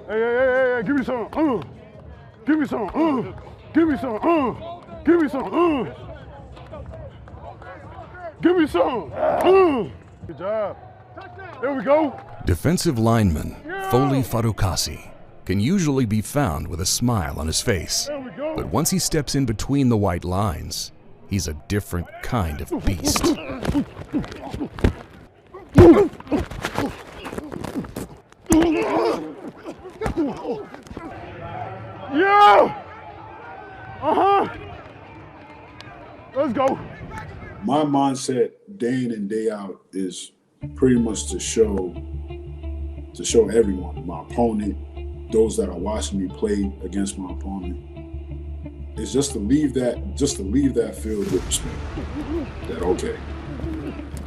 Hey, give me some. Give me some. Give me some. Give me some. Give me some. Good job. There we go. Defensive lineman Foley Fatukasi can usually be found with a smile on his face. But once he steps in between the white lines, he's a different kind of beast. Yeah! Let's go. My mindset day in and day out is pretty much to show everyone, my opponent, those that are watching me play against my opponent, is just to leave that field with respect. That okay,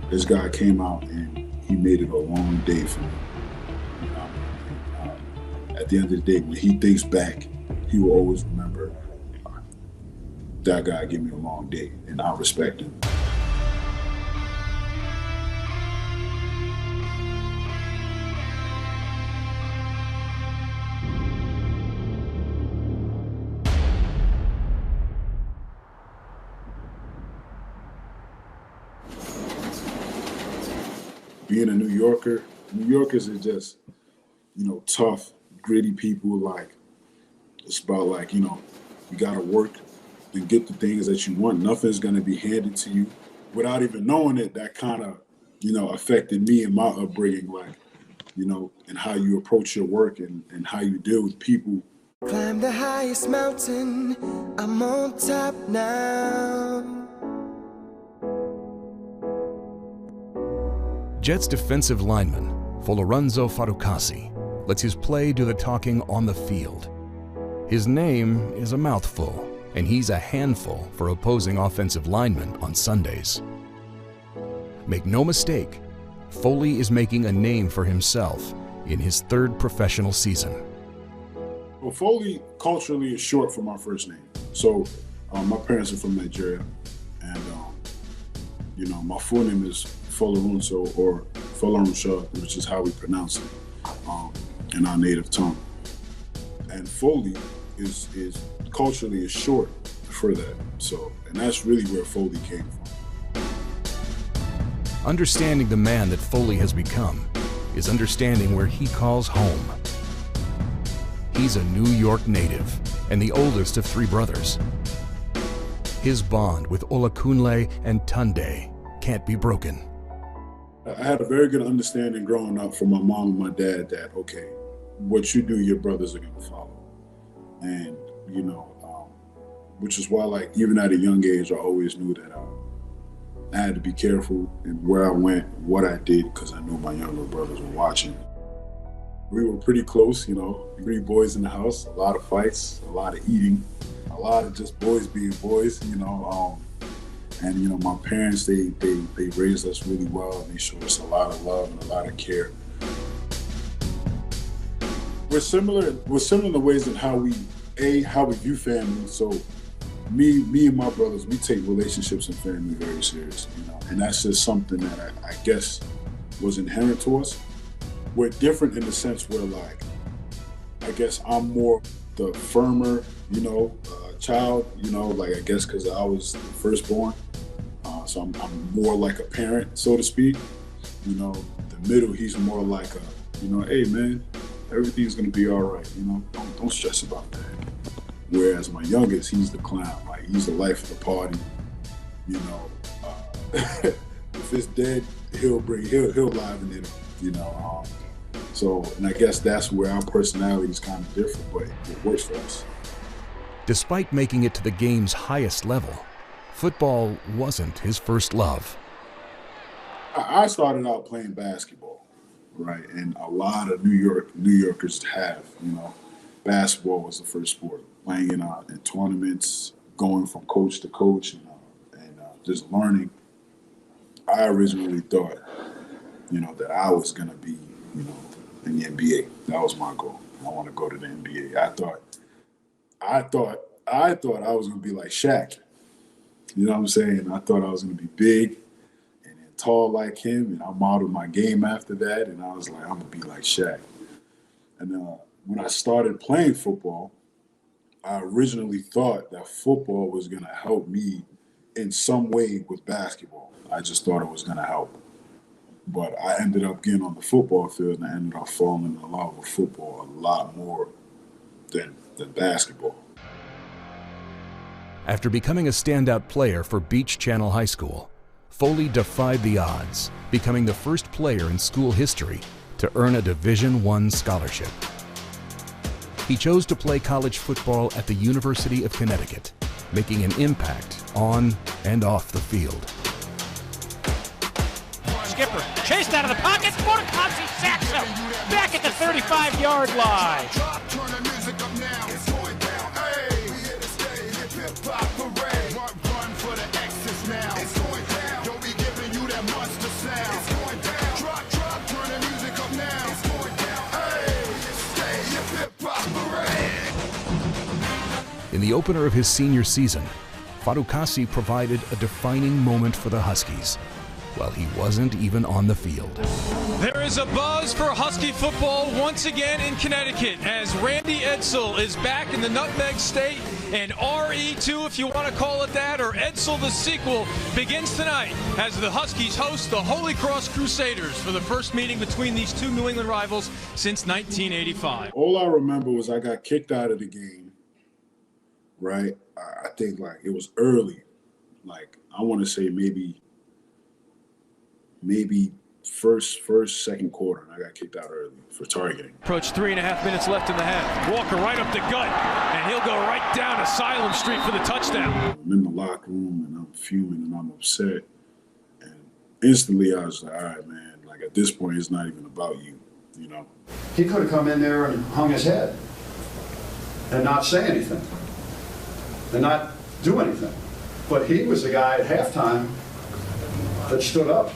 this guy came out and he made it a long day for me. You know, at the end of the day, when he thinks back, he will always remember that guy gave me a long day, and I respect him. Being a New Yorker, New Yorkers are just, tough, gritty people. Like, it's about like, you gotta work and get the things that you want. Nothing's gonna be handed to you. Without even knowing it, that kind of, affected me and my upbringing, like, and how you approach your work and how you deal with people. Climb the highest mountain, I'm on top now. Jets defensive lineman Folorunso Fatukasi lets his play do the talking on the field. His name is a mouthful, and he's a handful for opposing offensive linemen on Sundays. Make no mistake, Foley is making a name for himself in his third professional season. Well, Foley culturally is short for my first name. So my parents are from Nigeria, and my full name is Folorunso, or Folorunso, which is how we pronounce it in our native tongue. And Foley is culturally is short for that. So, and that's really where Foley came from. Understanding the man that Foley has become is understanding where he calls home. He's a New York native and the oldest of three brothers. His bond with Olakunle and Tunde can't be broken. I had a very good understanding growing up from my mom and my dad that, okay, what you do, your brothers are going to follow. And, which is why, like, even at a young age, I always knew that I had to be careful in where I went, what I did, because I knew my younger brothers were watching. We were pretty close, 3 boys in the house, a lot of fights, a lot of eating, a lot of just boys being boys, and my parents, they raised us really well, and they showed us a lot of love and a lot of care. We're similar in the ways in how we view family. So me and my brothers, we take relationships and family very serious, and that's just something that I guess was inherent to us. We're different in the sense where, like, I guess I'm more the firmer, child, like, I guess because I was the firstborn. So I'm more like a parent, so to speak. The middle, he's more like a, hey man, everything's gonna be all right. Don't stress about that. Whereas my youngest, he's the clown. Like, he's the life of the party. If it's dead, he'll liven it up. So, and I guess that's where our personality is kind of different, but it works for us. Despite making it to the game's highest level, football wasn't his first love. I started out playing basketball, right? And a lot of New Yorkers have, basketball was the first sport. Playing in tournaments, going from coach to coach, and just learning. I originally thought, that I was gonna be, in the NBA. That was my goal. I want to go to the NBA. I thought I was gonna be like Shaq. You know what I'm saying? I thought I was going to be big and tall like him, and I modeled my game after that, and I was like, I'm going to be like Shaq. And when I started playing football, I originally thought that football was going to help me in some way with basketball. I just thought it was going to help. But I ended up getting on the football field and I ended up falling in love with football a lot more than basketball. After becoming a standout player for Beach Channel High School, Foley defied the odds, becoming the first player in school history to earn a Division I scholarship. He chose to play college football at the University of Connecticut, making an impact on and off the field. Skipper chased out of the pocket. Fatukasi sacks him back at the 35-yard line. In the opener of his senior season, Fatukasi provided a defining moment for the Huskies, while he wasn't even on the field. There is a buzz for Husky football once again in Connecticut as Randy Edsall is back in the Nutmeg State, and RE2, if you want to call it that, or Edsall the sequel, begins tonight as the Huskies host the Holy Cross Crusaders for the first meeting between these two New England rivals since 1985. All I remember was I got kicked out of the game, right? I think like it was early. Like I want to say maybe first, second quarter, and I got kicked out early for targeting. Approach 3.5 minutes left in the half. Walker right up the gut, and he'll go right down Asylum Street for the touchdown. I'm in the locker room, and I'm fuming, and I'm upset. And instantly, I was like, all right, man, like at this point, it's not even about you, you know? He could have come in there and hung his head and not say anything and not do anything. But he was the guy at halftime that stood up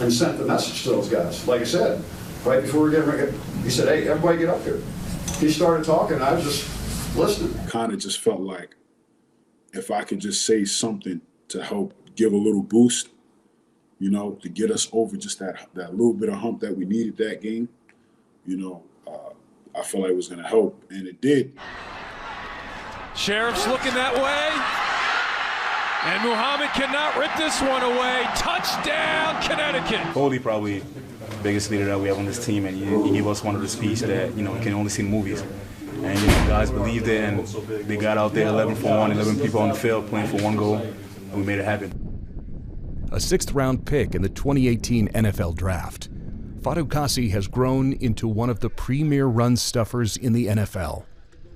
and sent the message to those guys. Like I said, right before we were getting ready, he said, hey, everybody get up here. He started talking, I was just listening. Kind of just felt like if I could just say something to help give a little boost, you know, to get us over just that little bit of hump that we needed that game, you know, I felt like it was going to help, and it did. Sheriff's looking that way. And Muhammad cannot rip this one away. Touchdown, Connecticut. Foley probably the biggest leader that we have on this team, and he gave us one of the speeches that, you know, you can only see in movies. And, you know, guys believed it, and they got out there 11 for 1, 11 people on the field playing for one goal, and we made it happen. A 6th-round pick in the 2018 NFL Draft, Fatukasi has grown into one of the premier run stuffers in the NFL.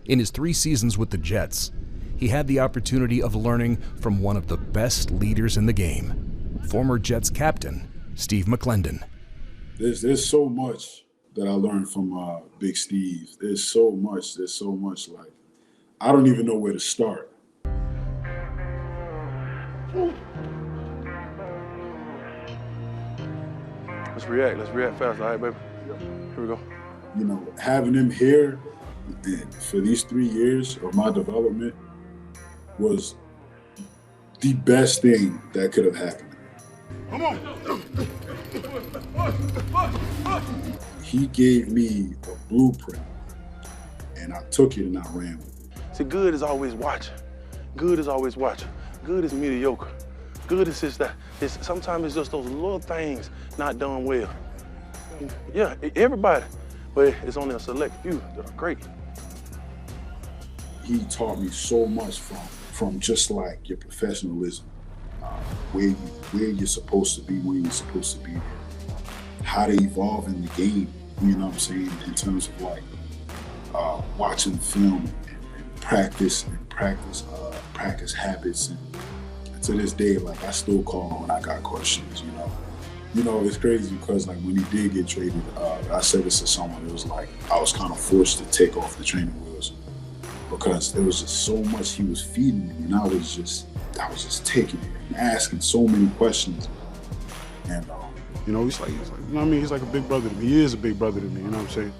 In his 3 seasons with the Jets, he had the opportunity of learning from one of the best leaders in the game, former Jets captain, Steve McLendon. There's so much that I learned from Big Steve. There's so much, like, I don't even know where to start. Let's react fast, all right, baby? Here we go. You know, having him here for these 3 years of my development was the best thing that could have happened. Come on. He gave me a blueprint, and I took it and I ran with it. See, good is always watching. Good is always watching. Good is mediocre. Good is just that. Sometimes it's just those little things not done well. Yeah, everybody, but it's only a select few that are great. He taught me so much from just like your professionalism, where you're supposed to be when you're supposed to be there, how to evolve in the game, you know what I'm saying, in terms of like watching film and practice habits. And to this day, like I still call him when I got questions, you know. You know, it's crazy because like when he did get traded, I said this to someone, it was like I was kind of forced to take off the training wheels, because there was just so much he was feeding me, and I was just taking it and asking so many questions. And you know, he's like, you know what I mean? He's like a big brother to me. He is a big brother to me, you know what I'm saying?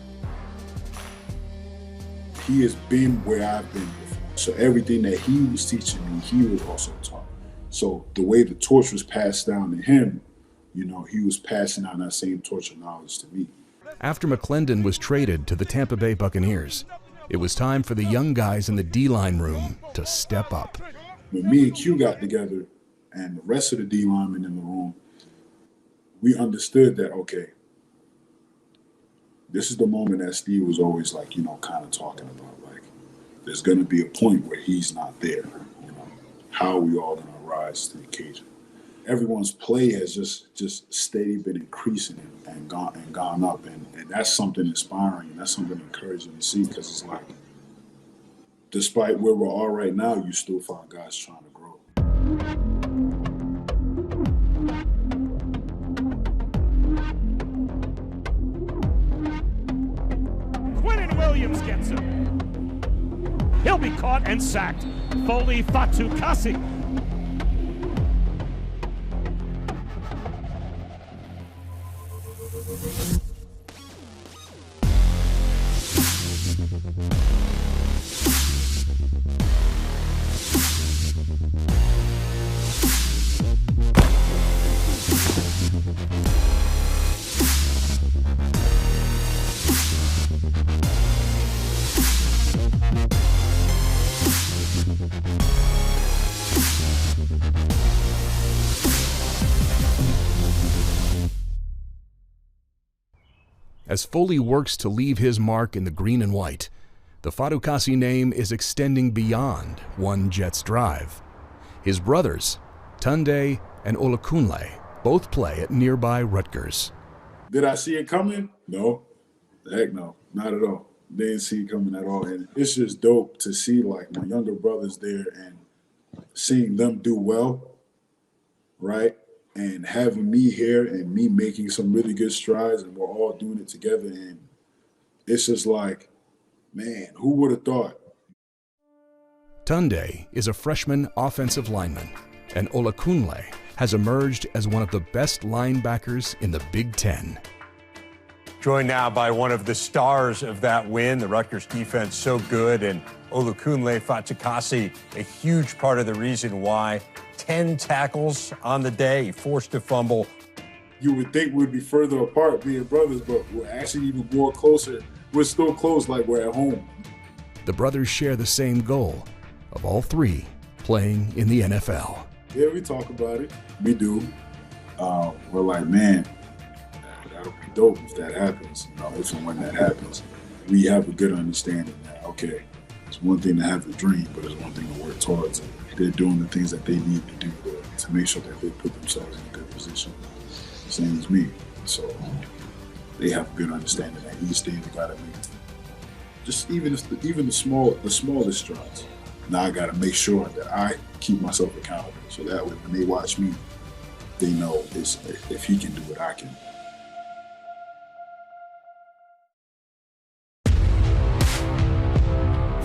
He has been where I've been before. So everything that he was teaching me, he was also taught. So the way the torch was passed down to him, you know, he was passing on that same torch of knowledge to me. After McLendon was traded to the Tampa Bay Buccaneers, it was time for the young guys in the D-line room to step up. When me and Q got together and the rest of the D linemen in the room, we understood that, okay, this is the moment that Steve was always like, you know, kind of talking about. Like, there's going to be a point where he's not there. You know, how are we all going to rise to the occasion? Everyone's play has just steady been increasing and gone up, and that's something inspiring, and that's something encouraging to see, because it's like, despite where we're all right now, you still find guys trying to grow. Williams gets him. He'll be caught and sacked. Foley Fatukasi. As Foley works to leave his mark in the green and white, the Fatukasi name is extending beyond one Jets drive. His brothers, Tunde and Olukunle, both play at nearby Rutgers. Did I see it coming? No. Heck no. Not at all. Didn't see it coming at all. And it's just dope to see, like, my younger brothers there and seeing them do well, right? And having me here and me making some really good strides, and we're all doing it together. And it's just like, man, who would have thought? Tunde is a freshman offensive lineman, and Olukunle has emerged as one of the best linebackers in the Big Ten. Joined now by one of the stars of that win, the Rutgers defense so good, and Folorunso Fatukasi, a huge part of the reason why. 10 tackles on the day, forced to fumble. You would think we'd be further apart being brothers, but we're actually even more closer. We're still close like we're at home. The brothers share the same goal of all three playing in the NFL. Yeah, we talk about it. We do. We're like, man, that'll be dope if that happens. You know, if and when that happens. We have a good understanding that, okay, it's one thing to have a dream, but it's one thing to work towards it. They're doing the things that they need to do to make sure that they put themselves in a good position, same as me. So they have a good understanding that each day they gotta make just even the smallest strides. Now I gotta make sure that I keep myself accountable, so that way when they watch me, they know if he can do it, I can.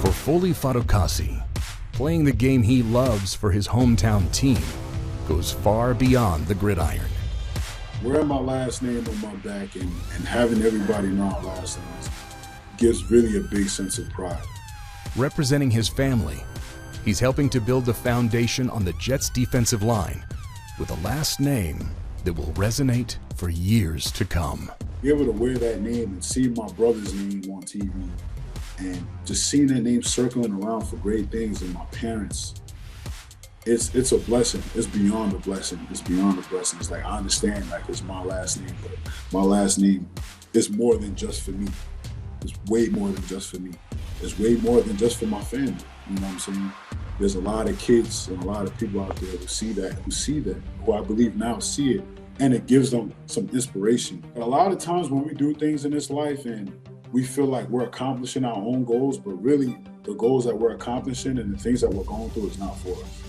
For Foley Fatukasi, playing the game he loves for his hometown team goes far beyond the gridiron. Wearing my last name on my back and having everybody know our last names gives really a big sense of pride. Representing his family, he's helping to build the foundation on the Jets' defensive line with a last name that will resonate for years to come. Be able to wear that name and see my brother's name on TV and just seeing that name circling around for great things, and my parents, it's a blessing. It's beyond a blessing. It's beyond a blessing. It's like, I understand, like, it's my last name, but my last name is more than just for me. It's way more than just for me. It's way more than just for my family. You know what I'm saying? There's a lot of kids and a lot of people out there who see that, who I believe now see it, and it gives them some inspiration. But a lot of times when we do things in this life and we feel like we're accomplishing our own goals, but really the goals that we're accomplishing and the things that we're going through is not for us.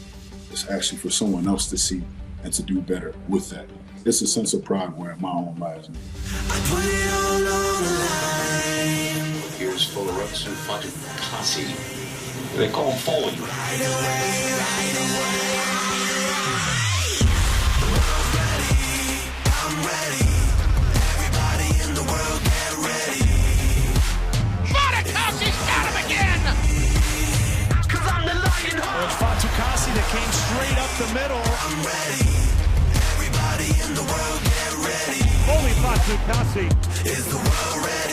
It's actually for someone else to see and to do better with that. It's a sense of pride wearing my own last name. I put it all on the line. Here's Folorunso Fatukasi. They call him Foley. Right away, right away. I'm ready. Everybody in the world get ready. Fatukasi's got him again! 'Cause I'm the lion heart. Well, it's Fatukasi that came straight up the middle. I'm ready. Everybody in the world get ready. Foley Fatukasi. Is the world ready?